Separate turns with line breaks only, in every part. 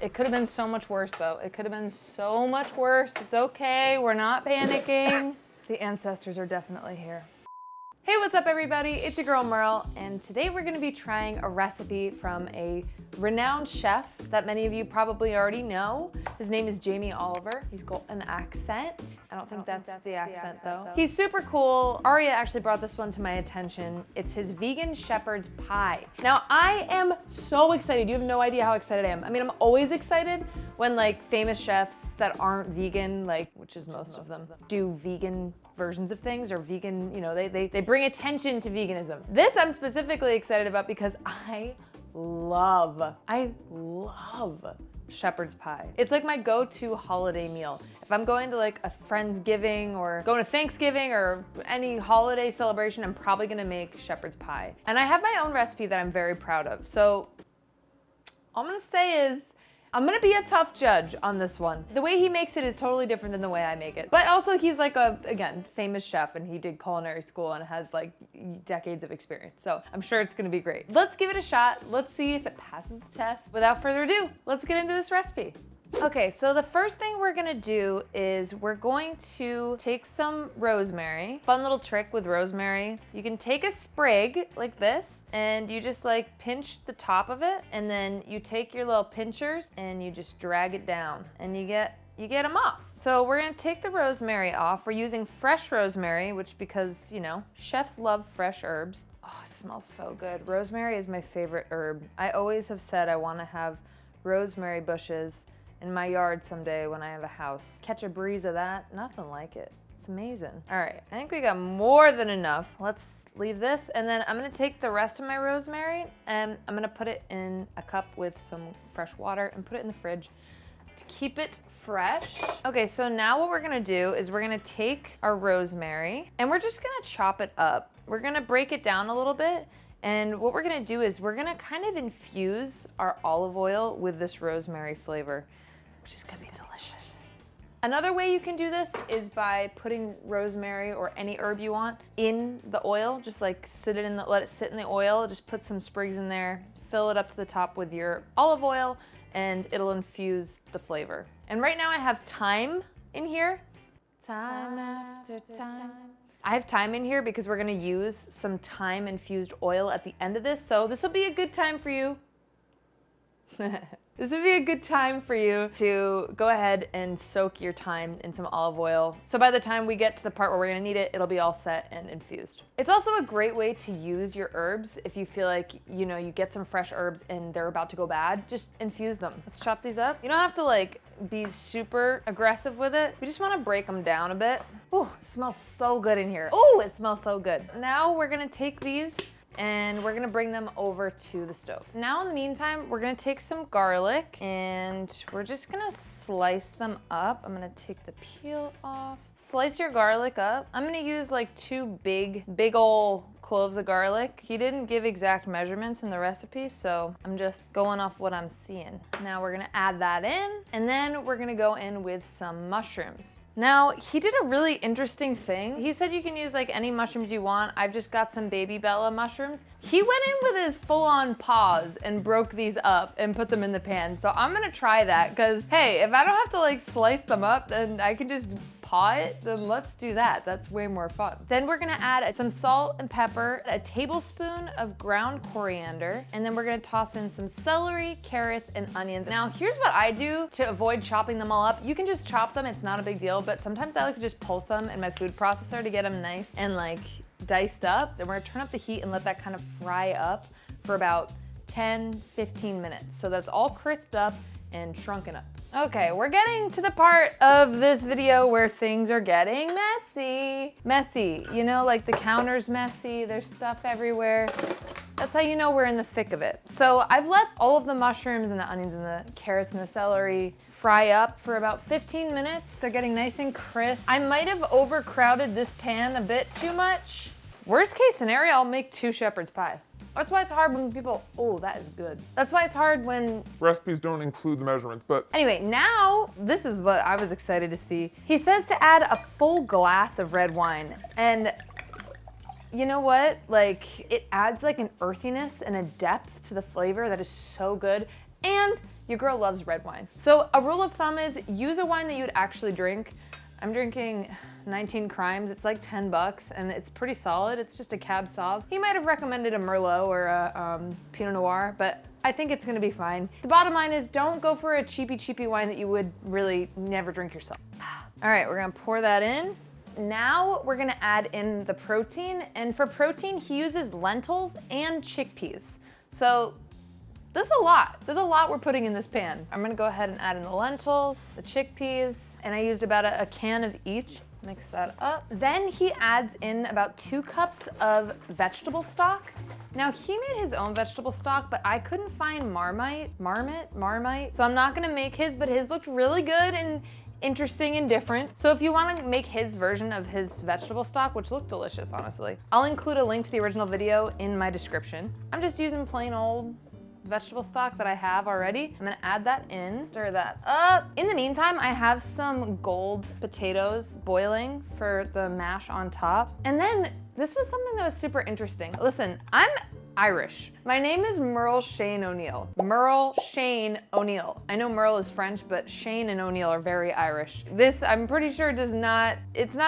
It could have been so much worse though. It could have been so much worse. It's okay, we're not panicking. The ancestors are definitely here. Hey, what's up everybody? It's your girl Merle, and today we're gonna be trying a recipe from a renowned chef that many of you probably already know. His name is Jamie Oliver. He's got an accent. I don't think that's the accent though. He's super cool. Aria actually brought this one to my attention. It's his vegan shepherd's pie. Now I am so excited. You have no idea how excited I am. I mean, I'm always excited when like famous chefs that aren't vegan, like, which is most of them, do vegan versions of things or vegan, you know, they bring attention to veganism. This I'm specifically excited about because I love shepherd's pie. It's like my go-to holiday meal. If I'm going to like a Friendsgiving or going to Thanksgiving or any holiday celebration, I'm probably gonna make shepherd's pie. And I have my own recipe that I'm very proud of. So all I'm gonna say is, I'm gonna be a tough judge on this one. The way he makes it is totally different than the way I make it. But also he's like a, again, famous chef, and he did culinary school and has like decades of experience. So I'm sure it's gonna be great. Let's give it a shot. Let's see if it passes the test. Without further ado, let's get into this recipe. Okay, so the first thing we're gonna do is we're going to take some rosemary. Fun little trick with rosemary. You can take a sprig like this and you just like pinch the top of it, and then you take your little pinchers and you just drag it down and you get them off. So we're gonna take the rosemary off. We're using fresh rosemary, which because, you know, chefs love fresh herbs. Oh, it smells so good. Rosemary is my favorite herb. I always have said I wanna have rosemary bushes in my yard someday when I have a house. Catch a breeze of that, nothing like it. It's amazing. All right, I think we got more than enough. Let's leave this, and then I'm gonna take the rest of my rosemary and I'm gonna put it in a cup with some fresh water and put it in the fridge to keep it fresh. Okay, so now what we're gonna do is we're gonna take our rosemary and we're just gonna chop it up. We're gonna break it down a little bit, and what we're gonna do is we're gonna kind of infuse our olive oil with this rosemary flavor, which is gonna be delicious. Another way you can do this is by putting rosemary or any herb you want in the oil. Just like let it sit in the oil. Just put some sprigs in there, fill it up to the top with your olive oil, and it'll infuse the flavor. And right now I have thyme in here. Time after time. I have thyme in here because we're gonna use some thyme infused oil at the end of this. So this will be a good time for you. This would be a good time for you to go ahead and soak your thyme in some olive oil. So by the time we get to the part where we're gonna need it, it'll be all set and infused. It's also a great way to use your herbs if you feel like, you know, you get some fresh herbs and they're about to go bad, just infuse them. Let's chop these up. You don't have to like be super aggressive with it. You just wanna break them down a bit. Ooh, it smells so good in here. Ooh, it smells so good. Now we're gonna take these and we're gonna bring them over to the stove. Now in the meantime, we're gonna take some garlic and we're just gonna slice them up. I'm gonna take the peel off. Slice your garlic up. I'm gonna use like two big ol' cloves of garlic. He didn't give exact measurements in the recipe, so I'm just going off what I'm seeing. Now we're gonna add that in, and then we're gonna go in with some mushrooms. Now, he did a really interesting thing. He said you can use like any mushrooms you want. I've just got some baby Bella mushrooms. He went in with his full-on paws and broke these up and put them in the pan. So I'm gonna try that, because hey, if I don't have to like slice them up, then I can just paw it, then let's do that. That's way more fun. Then we're gonna add some salt and pepper, a tablespoon of ground coriander, and then we're gonna toss in some celery, carrots, and onions. Now, here's what I do to avoid chopping them all up. You can just chop them, it's not a big deal, but sometimes I like to just pulse them in my food processor to get them nice and like diced up. Then we're gonna turn up the heat and let that kind of fry up for about 10-15 minutes. So that's all crisped up and shrunken up. Okay, we're getting to the part of this video where things are getting messy. Messy, you know, like the counter's messy, there's stuff everywhere. That's how you know we're in the thick of it. So I've let all of the mushrooms and the onions and the carrots and the celery fry up for about 15 minutes. They're getting nice and crisp. I might have overcrowded this pan a bit too much. Worst case scenario, I'll make 2 shepherd's pie. That's why it's hard when people, oh, that is good. That's why it's hard when
recipes don't include the measurements, but
anyway, now this is what I was excited to see. He says to add a full glass of red wine, and you know what? Like, it adds like an earthiness and a depth to the flavor that is so good. and your girl loves red wine. So a rule of thumb is use a wine that you'd actually drink. I'm drinking 19 Crimes. It's like 10 bucks and it's pretty solid. It's just a Cab Sauv. He might have recommended a Merlot or a Pinot Noir, but I think it's gonna be fine. The bottom line is don't go for a cheapy wine that you would really never drink yourself. All right, we're gonna pour that in. Now we're gonna add in the protein, and for protein, he uses lentils and chickpeas. So this is a lot. There's a lot we're putting in this pan. I'm gonna go ahead and add in the lentils, the chickpeas, and I used about a can of each. Mix that up. Then he adds in about 2 cups of vegetable stock. Now he made his own vegetable stock, but I couldn't find Marmite. So I'm not gonna make his, but his looked really good and interesting and different. So if you wanna make his version of his vegetable stock, which looked delicious, honestly, I'll include a link to the original video in my description. I'm just using plain old vegetable stock that I have already. I'm gonna add that in, stir that up. In the meantime, I have some gold potatoes boiling for the mash on top. And then this was something that was super interesting. Listen, I'm Irish. My name is Merle Shane O'Neill. Merle Shane O'Neill. I know Merle is French, but Shane and O'Neill are very Irish. This, I'm pretty sure it's not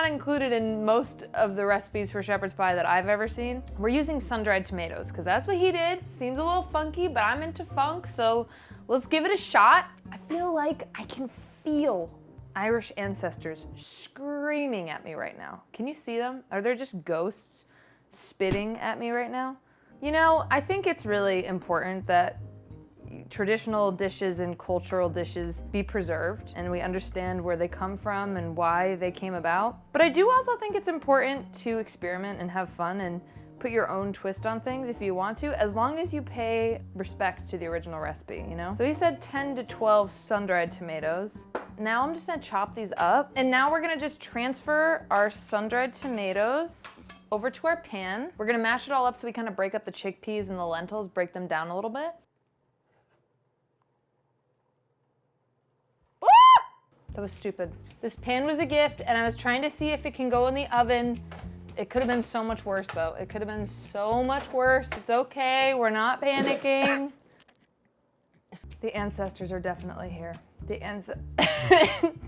included in most of the recipes for shepherd's pie that I've ever seen. We're using sun-dried tomatoes, because that's what he did. Seems a little funky, but I'm into funk, so let's give it a shot. I feel like I can feel Irish ancestors screaming at me right now. Can you see them? Are there just ghosts spitting at me right now? You know, I think it's really important that traditional dishes and cultural dishes be preserved and we understand where they come from and why they came about. But I do also think it's important to experiment and have fun and put your own twist on things if you want to, as long as you pay respect to the original recipe, you know? So he said 10 to 12 sun-dried tomatoes. Now I'm just gonna chop these up. And now we're gonna just transfer our sun-dried tomatoes over to our pan. We're gonna mash it all up so we kind of break up the chickpeas and the lentils, break them down a little bit. Ah! That was stupid. This pan was a gift and I was trying to see if it can go in the oven. It could have been so much worse though. It could have been so much worse. It's okay, we're not panicking. The ancestors are definitely here. It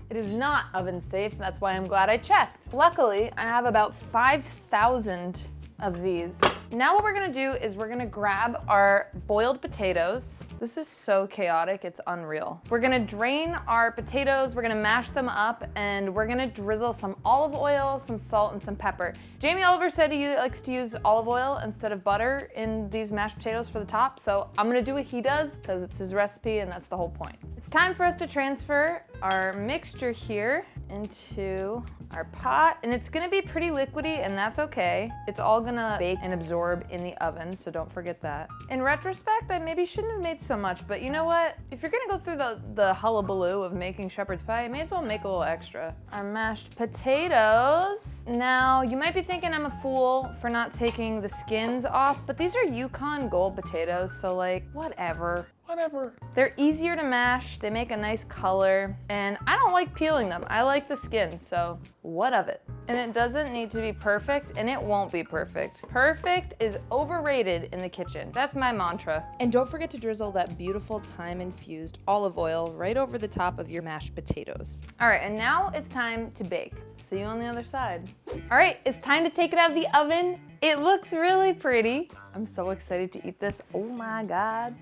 is not oven safe, that's why I'm glad I checked. Luckily, I have about 5,000 of these. Now what we're gonna do is we're gonna grab our boiled potatoes. This is so chaotic, it's unreal. We're gonna drain our potatoes, we're gonna mash them up, and we're gonna drizzle some olive oil, some salt, and some pepper. Jamie Oliver said he likes to use olive oil instead of butter in these mashed potatoes for the top, so I'm gonna do what he does because it's his recipe and that's the whole point. It's time for us to transfer our mixture here into our pot, and it's gonna be pretty liquidy, and that's okay. It's all gonna bake and absorb in the oven, so don't forget that. In retrospect, I maybe shouldn't have made so much, but you know what? If you're gonna go through the hullabaloo of making shepherd's pie, you may as well make a little extra. Our mashed potatoes. Now, you might be thinking I'm a fool for not taking the skins off, but these are Yukon Gold potatoes, so like, whatever.
Whatever.
They're easier to mash, they make a nice color, and I don't like peeling them. I like the skin, so what of it? And it doesn't need to be perfect, and it won't be perfect. Perfect is overrated in the kitchen. That's my mantra.
And don't forget to drizzle that beautiful thyme-infused olive oil right over the top of your mashed potatoes.
All right, and now it's time to bake. See you on the other side. All right, it's time to take it out of the oven. It looks really pretty. I'm so excited to eat this. Oh my God.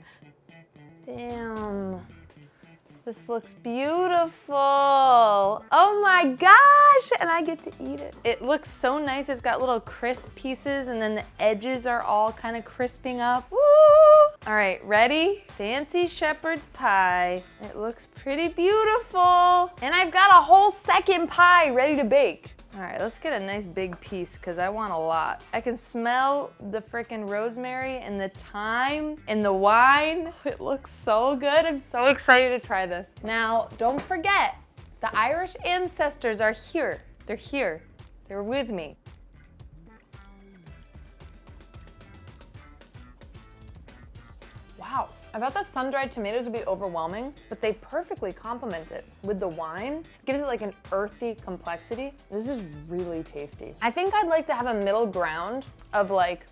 Damn, this looks beautiful. Oh my gosh, and I get to eat it. It looks so nice. It's got little crisp pieces and then the edges are all kind of crisping up. Woo! All right, ready? Fancy shepherd's pie. It looks pretty beautiful. And I've got a whole second pie ready to bake. All right, let's get a nice big piece because I want a lot. I can smell the frickin' rosemary and the thyme and the wine. It looks so good. I'm so excited to try this. Now, don't forget, the Irish ancestors are here. They're here. They're with me. Wow. I thought the sun-dried tomatoes would be overwhelming, but they perfectly complement it. With the wine, it gives it like an earthy complexity. This is really tasty. I think I'd like to have a middle ground of like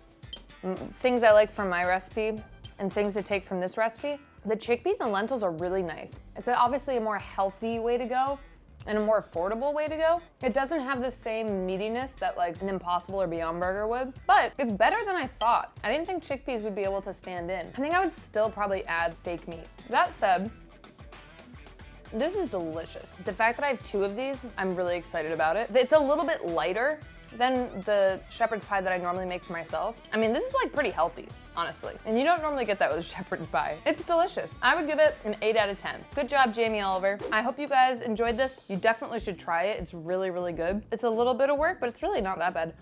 things I like from my recipe and things to take from this recipe, the chickpeas and lentils are really nice. It's obviously a more healthy way to go and a more affordable way to go. It doesn't have the same meatiness that like an Impossible or Beyond Burger would, but it's better than I thought. I didn't think chickpeas would be able to stand in. I think I would still probably add fake meat. That said, this is delicious. The fact that I have 2 of these, I'm really excited about it. It's a little bit lighter than the shepherd's pie that I normally make for myself. I mean, this is like pretty healthy, honestly. And you don't normally get that with shepherd's pie. It's delicious. I would give it an 8 out of 10. Good job, Jamie Oliver. I hope you guys enjoyed this. You definitely should try it. It's really, really good. It's a little bit of work, but it's really not that bad.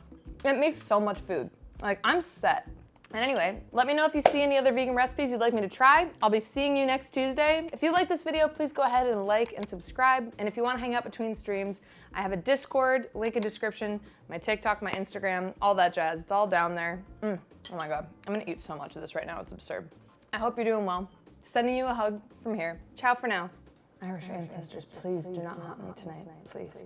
It makes so much food. Like, I'm set. And anyway, let me know if you see any other vegan recipes you'd like me to try. I'll be seeing you next Tuesday. If you like this video, please go ahead and like and subscribe. And if you want to hang out between streams, I have a Discord, link in description, my TikTok, my Instagram, all that jazz. It's all down there. Oh my God, I'm gonna eat so much of this right now, it's absurd. I hope you're doing well. Sending you a hug from here. Ciao for now. Irish ancestors, please do not haunt me tonight, please.